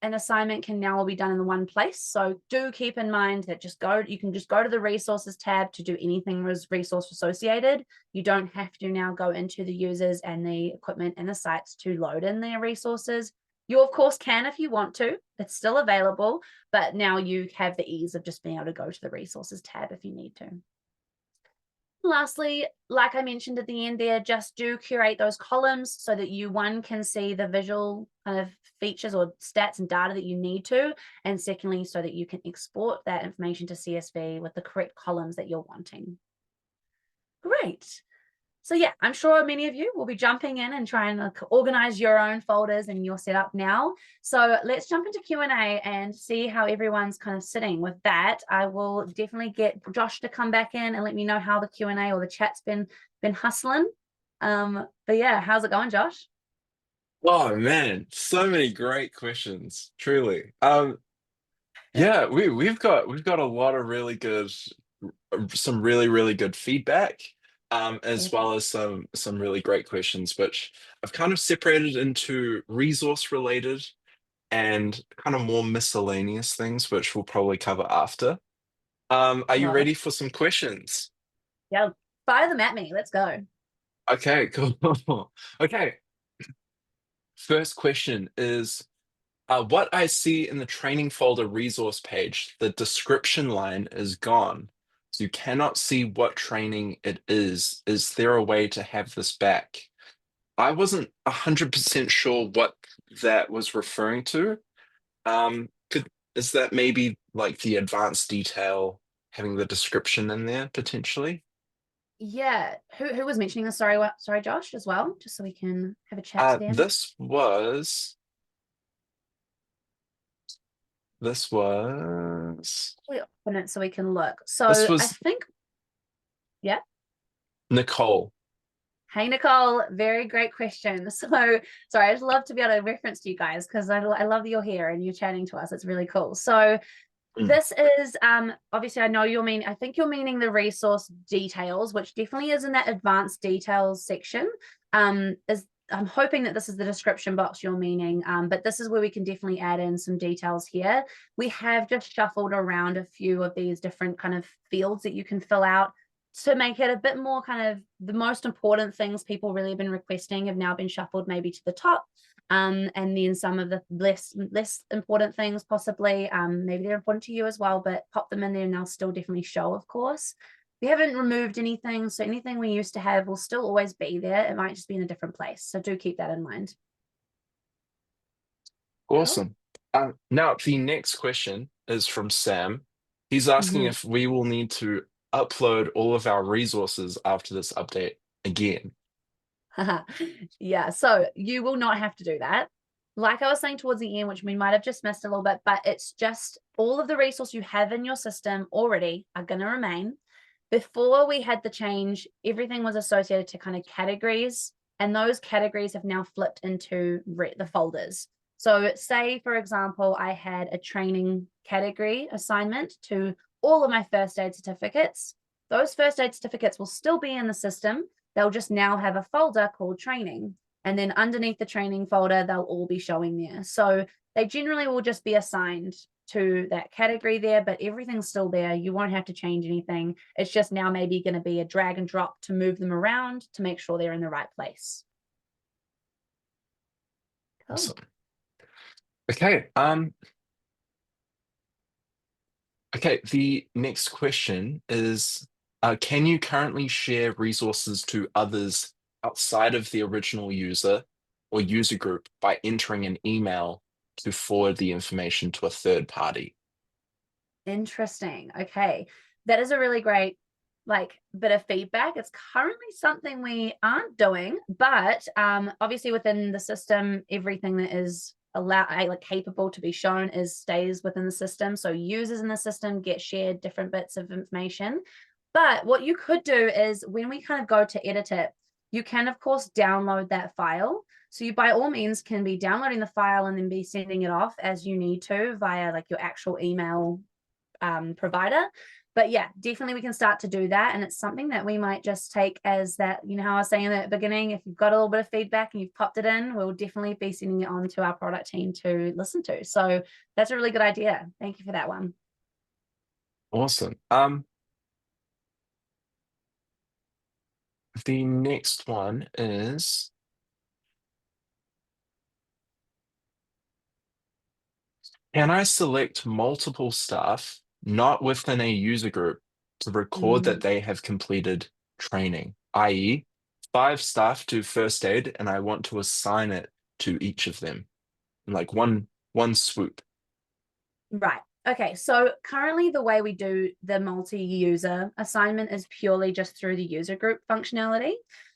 An assignment can now be done in the one place. So do keep in mind that you can just go to the resources tab to do anything resource associated. You don't have to now go into the users and the equipment and the sites to load in their resources. You of course can if you want to, it's still available, but now you have the ease of just being able to go to the resources tab if you need to. Lastly, like I mentioned at the end there, just do curate those columns so that you, one, can see the visual kind of features or stats and data that you need to, and secondly, so that you can export that information to CSV with the correct columns that you're wanting. Great. So yeah, I'm sure many of you will be jumping in and trying to organize your own folders and your setup now. So let's jump into Q&A and see how everyone's kind of sitting with that. I will definitely get Josh to come back in and let me know how the Q&A or the chat's been hustling. But yeah, how's it going, Josh? Oh man, so many great questions, truly. Yeah, we've got a lot of really good, some really good feedback, as well as some really great questions, which I've kind of separated into resource related and kind of more miscellaneous things, which we'll probably cover after. Are you Love it. ready for some questions? Yeah, fire them at me. Let's go. Okay, cool. Okay, first question is what I see in the training folder resource page, the description line is gone. So you cannot see what training it is. Is there a way to have this back? I wasn't 100% sure what that was referring to. Is that maybe like the advanced detail having the description in there potentially? Yeah. Who was mentioning this? Sorry, sorry, Josh, as well, just so we can have a chat to Uh, them. this was this was We open it so we can look. this So I was think, yeah. Nicole. Hey, Nicole, very great question. So, sorry, I'd love to be able to reference to you guys because I love that you're here and you're chatting to us. It's really cool. So, Mm. this is obviously I know you're meaning, I think you're meaning the resource details, which definitely is in that advanced details section. Is I'm hoping that this is the description box you're meaning, but this is where we can definitely add in some details here. We have just shuffled around a few of these different kind of fields that you can fill out to make it a bit more kind of the most important things people really have been requesting have now been shuffled maybe to the top. And then some of the less important things possibly, maybe they're important to you as well, but pop them in there and they'll still definitely show, of course. We haven't removed anything, so anything we used to have will still always be there. It might just be in a different place. So do keep that in mind. Cool. Awesome. Now, the next question is from Sam. He's asking Mhm. if we will need to upload all of our resources after this update again. Yeah, so you will not have to do that. Like I was saying towards the end, which we might have just missed a little bit, but it's just all of the resources you have in your system already are going to remain. Before we had the change, everything was associated to kind of categories, and those categories have now flipped into the folders. So, say, for example, I had a training category assignment to all of my first aid certificates. Those first aid certificates will still be in the system. They'll just now have a folder called training. And then underneath the training folder, they'll all be showing there. So they generally will just be assigned to that category there, but everything's still there. You won't have to change anything. It's just now maybe going to be a drag and drop to move them around to make sure they're in the right place. Cool. Awesome. Okay. Okay. The next question is, can you currently share resources to others outside of the original user or user group by entering an email to forward the information to a third party? Interesting. Okay. That is a really great bit of feedback. It's currently something we aren't doing, but obviously within the system, everything that is allowed like capable to be shown is stays within the system. So users in the system get shared different bits of information. But what you could do is when we kind of go to edit it, you can of course download that file. So you by all means can be downloading the file and then be sending it off as you need to via like your actual email provider. But yeah, definitely we can start to do that. And it's something that we might just take as that, you know, how I was saying at the beginning, if you've got a little bit of feedback and you've popped it in, we'll definitely be sending it on to our product team to listen to. So that's a really good idea. Thank you for that one. Awesome. The next one is, can I select multiple staff not within a user group to record that Mm. they have completed training, i.e., five staff do first aid and I want to assign it to each of them in like one swoop. Right. Okay. So currently the way we do the multi-user assignment is purely just through the user group functionality.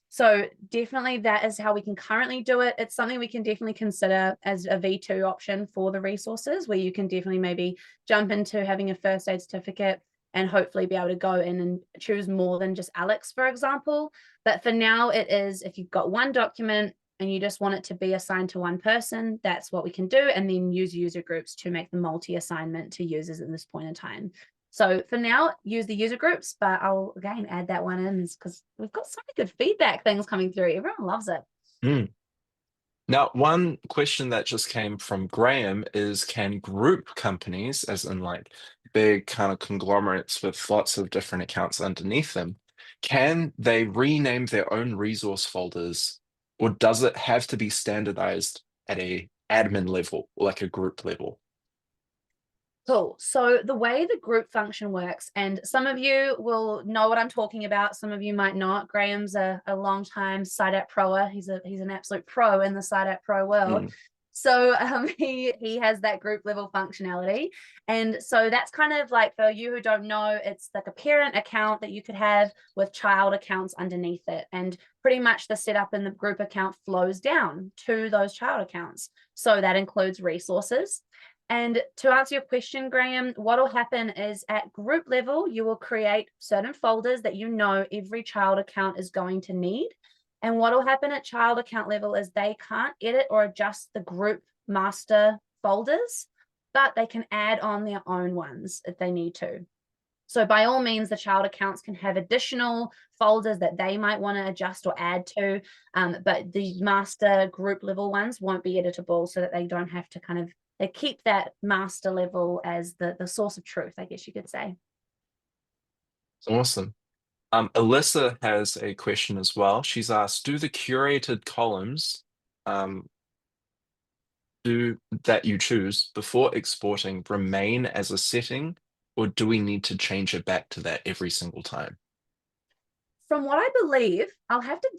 So definitely that is how we can currently do it. It's something we can definitely consider as a V2 option for the resources where you can definitely maybe jump into having a first aid certificate and hopefully be able to go in and choose more than just Alex, for example. But for now, it is if you've got one document and you just want it to be assigned to one person, that's what we can do. And then use user groups to make the multi-assignment to users at this point in time. So for now, use the user groups, but I'll again add that one in because we've got so many good feedback things coming through. Everyone loves it. Mm. Now, one question that just came from Graham is, can group companies, as in like big kind of conglomerates with lots of different accounts underneath them, Can they rename their own resource folders, or does it have to be standardized at a admin level, like a group level? Cool. So the way the group function works, and some of you will know what I'm talking about, some of you might not. Graham's a long time site app proer. He's an absolute pro in the site app pro world. Hmm. So he has that group level functionality. And so that's kind of like, for you who don't know, it's like a parent account that you could have with child accounts underneath it. And pretty much the setup in the group account flows down to those child accounts. So that includes resources. And to answer your question, Graham, what will happen is at group level, you will create certain folders that you know every child account is going to need. And what will happen at child account level is they can't edit or adjust the group master folders, but they can add on their own ones if they need to. So by all means, the child accounts can have additional folders that they might want to adjust or add to, but the master group level ones won't be editable, so that they don't have to kind of, they keep that master level as the source of truth, I guess you could say. Awesome. Alyssa has a question as well. She's asked, do the curated columns um, do that you choose before exporting remain as a setting, or do we need to change it back to that every single time? From what I believe, I'll have to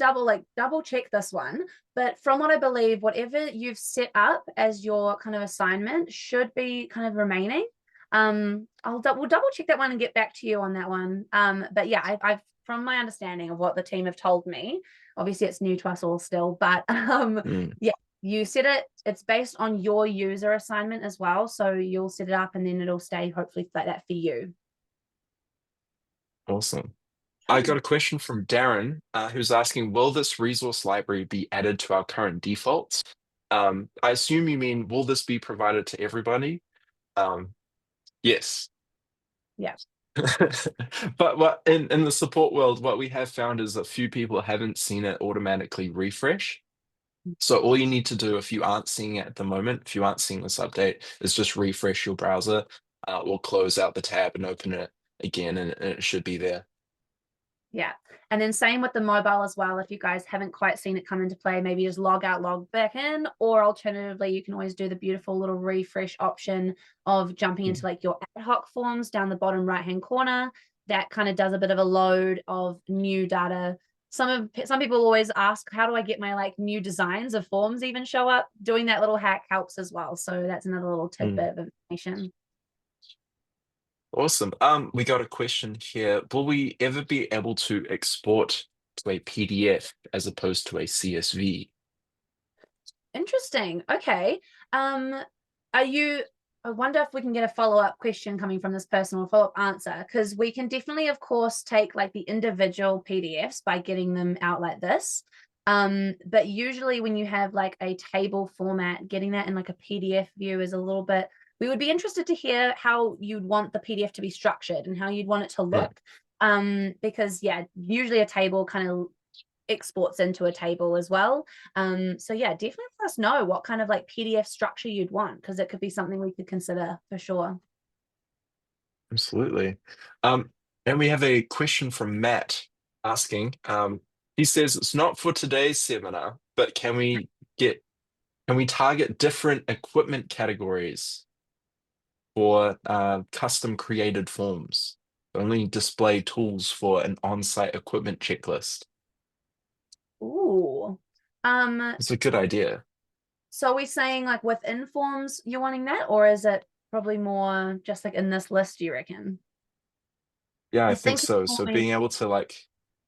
double check this one, but from what I believe, whatever you've set up as your kind of assignment should be kind of remaining. We'll double check that one and get back to you on that one. But yeah, I've from my understanding of what the team have told me, obviously it's new to us all still, but Hmm, yeah, you set it, it's based on your user assignment as well. So you'll set it up and then it'll stay hopefully like that for you. awesome. I got Cool. a question from Darren, who's asking, will this resource library be added to our current defaults? I assume you mean, will this be provided to everybody? Um, yes. Yeah. But what in the support world, what we have found is a few people haven't seen it automatically refresh. So all you need to do if you aren't seeing it at the moment, if you aren't seeing this update, is just refresh your browser, or close out the tab and open it again, and it should be there. Yeah. And then same with the mobile as well. If you guys haven't quite seen it come into play, maybe just log out, log back in, or alternatively, you can always do the beautiful little refresh option of jumping into like your ad hoc forms down the bottom right-hand corner. That kind of does a bit of a load of new data. Some people always ask, how do I get my like new designs of forms even show up? Doing that little hack helps as well. So that's another little Mm. tidbit of information. Awesome. We got a question here. Will we ever be able to export to a PDF as opposed to a CSV? Interesting. Okay. Are you, I wonder if we can get a follow-up question coming from this person or follow-up answer, because we can definitely, of course, take like the individual PDFs by getting them out like this. But usually when you have like a table format, getting that in like a PDF view is a little bit, we would be interested to hear how you'd want the PDF to be structured and how you'd want it to Mm, look. Because yeah, usually a table kind of exports into a table as well. So yeah, definitely let us know what kind of like PDF structure you'd want, because it could be something we could consider for sure. absolutely. Um, and we have a question from Matt asking, he says it's not for today's seminar, but get can we target different equipment categories for custom created forms? Only display tools for an on-site equipment checklist. Ooh. It's a good idea. So are we saying like within forms you're wanting that, or is it probably more just like in this list, you reckon? Yeah, I Because think thinking so. So always, being able to like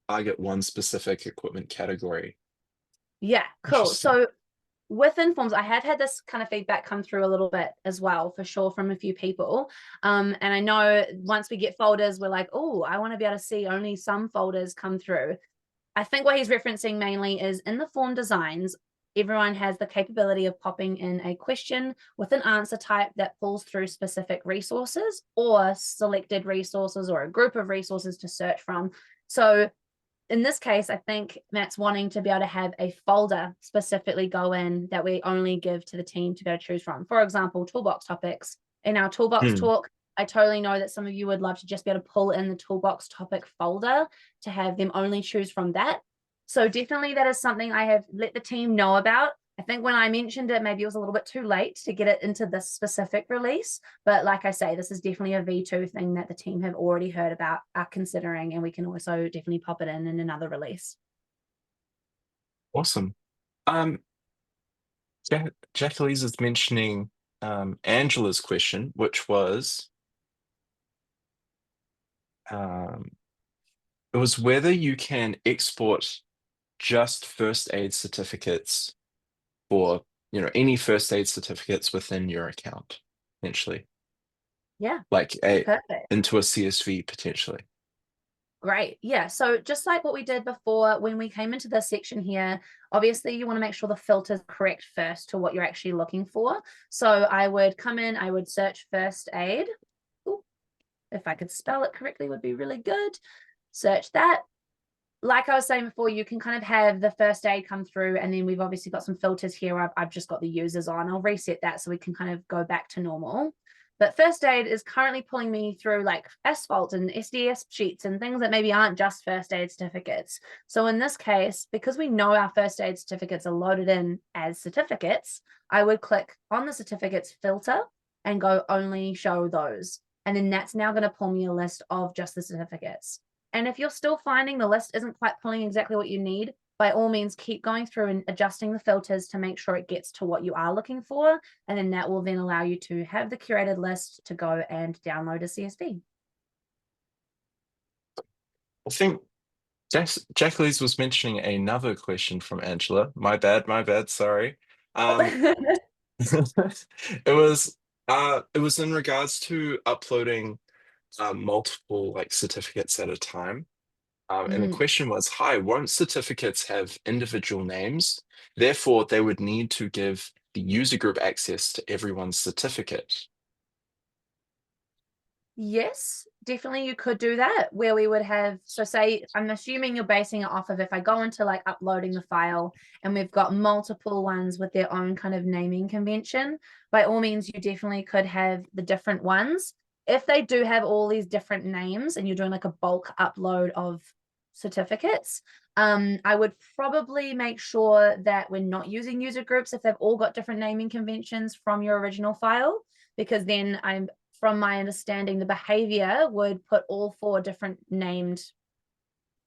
target one specific equipment category. yeah, cool. Interesting. So within forms, I have had this kind of feedback come through a little bit as well, for sure, from a few people. And I know once we get folders, we're like, oh, I want to be able to see only some folders come through. I think what he's referencing mainly is in the form designs, everyone has the capability of popping in a question with an answer type that pulls through specific resources or selected resources or a group of resources to search from. So in this case, I think Matt's wanting to be able to have a folder specifically go in that we only give to the team to be able to choose from. For example, toolbox topics. In our toolbox Hmm. talk, I totally know that some of you would love to just be able to pull in the toolbox topic folder to have them only choose from that. So definitely that is something I have let the team know about. I think when I mentioned it, maybe it was a little bit too late to get it into this specific release. But like I say, this is definitely a V2 thing that the team have already heard about, are considering, and we can also definitely pop it in another release. Awesome. Um, Jacqueline is mentioning Angela's question, which was um, it was whether you can export just first aid certificates for, any first aid certificates within your account, potentially, Yeah, like a perfect. into a CSV potentially. Great. Yeah. So just like what we did before, when we came into this section here, obviously you want to make sure the filter's correct first to what you're actually looking for. So I would come in, I would search first aid. Ooh, if I could spell it correctly would be really good. Search that. Like I was saying before, you can kind of have the first aid come through, and then we've obviously got some filters here. I've just got the users on. I'll reset that so we can kind of go back to normal. But first aid is currently pulling me through like asphalt and SDS sheets and things that maybe aren't just first aid certificates. So in this case, because we know our first aid certificates are loaded in as certificates, I would click on the certificates filter and go only show those. And then that's now going to pull me a list of just the certificates. And if you're still finding the list isn't quite pulling exactly what you need, by all means, keep going through and adjusting the filters to make sure it gets to what you are looking for. And then that will then allow you to have the curated list to go and download a CSV. I think Jacqueline was mentioning another question from Angela. My bad, sorry. Um, it was in regards to uploading multiple like certificates at a time. And the Mm. question was, hi, won't certificates have individual names? Therefore, they would need to give the user group access to everyone's certificate. Yes, definitely you could do that where we would have, so say, I'm assuming you're basing it off of if I go into like uploading the file and we've got multiple ones with their own kind of naming convention, by all means, you definitely could have the different ones. If they do have all these different names and you're doing like a bulk upload of certificates, I would probably make sure that we're not using user groups if they've all got different naming conventions from your original file, because then I'm from my understanding, the behavior would put all 4 different named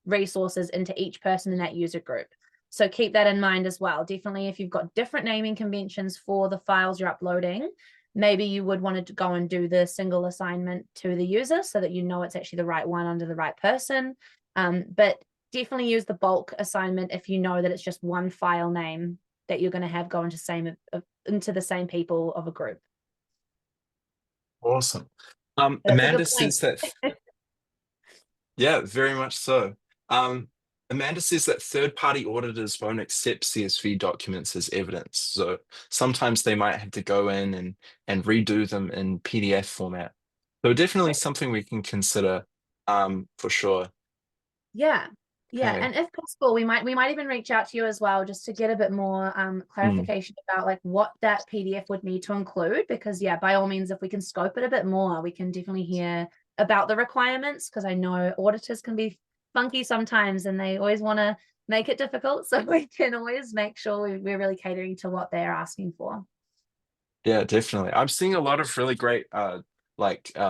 resources into each person in that user group. So keep that in mind as well. Definitely, if you've got different naming conventions for the files you're uploading, maybe you would want to go and do the single assignment to the user so that you know it's actually the right one under the right person. But definitely use the bulk assignment if you know that it's just one file name that you're going to have go into the same people of a group. Awesome. That's a Amanda good point. says that, yeah, very much so. Um, Amanda says that third-party auditors won't accept CSV documents as evidence. So sometimes they might have to go in and redo them in PDF format. So definitely something we can consider for sure. Yeah. Yeah. Okay. And if possible, we might even reach out to you as well just to get a bit more Hmm. clarification about like what that PDF would need to include. Because yeah, by all means, if we can scope it a bit more, we can definitely hear about the requirements, because I know auditors can be funky sometimes and they always want to make it difficult. So we can always make sure we're really catering to what they're asking for. Yeah, definitely. I'm seeing a lot of really great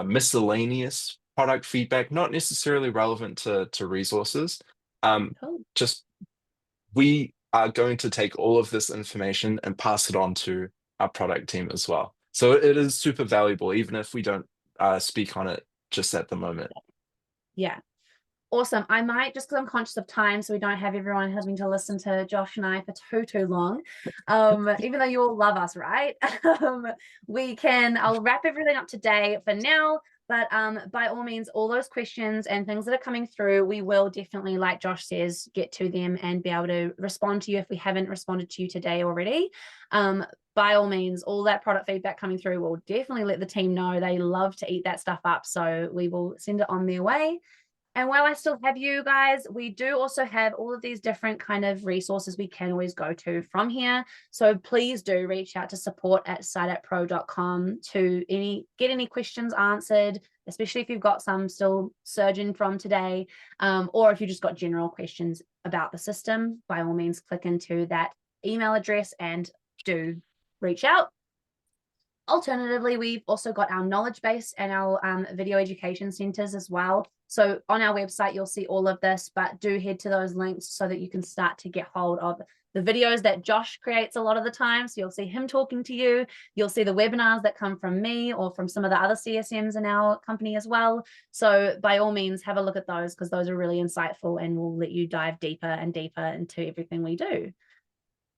miscellaneous product feedback, not necessarily relevant to resources. Cool. Just we are going to take all of this information and pass it on to our product team as well. So it is super valuable, even if we don't speak on it just at the moment. Yeah. Awesome. I might, just because I'm conscious of time, so we don't have everyone having to listen to Josh and I for too long. Even though you all love us, right? I'll wrap everything up today for now. But by all means, all those questions and things that are coming through, we will definitely, like Josh says, get to them and be able to respond to you if we haven't responded to you today already. By all means, all that product feedback coming through, we'll definitely let the team know. They love to eat that stuff up. So we will send it on their way. And while I still have you guys, we do also have all of these different kind of resources we can always go to from here. So please do reach out to support@siteappro.com to get any questions answered, especially if you've got some still surging from today, or if you just got general questions about the system. By all means, click into that email address and do reach out. Alternatively, we've also got our knowledge base and our video education centers as well. So on our website, you'll see all of this, but do head to those links so that you can start to get hold of the videos that Josh creates a lot of the time. So you'll see him talking to you. You'll see the webinars that come from me or from some of the other CSMs in our company as well. So by all means, have a look at those because those are really insightful and will let you dive deeper and deeper into everything we do.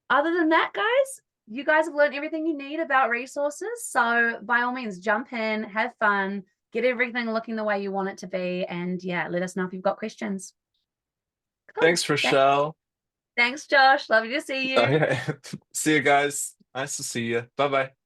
Other than that, guys, you guys have learned everything you need about resources. So by all means, jump in, have fun, get everything looking the way you want it to be. And yeah, let us know if you've got questions. Cool. Thanks, Rochelle. Thanks, Josh. Lovely to see you. Okay. See you guys. Nice to see you. Bye bye.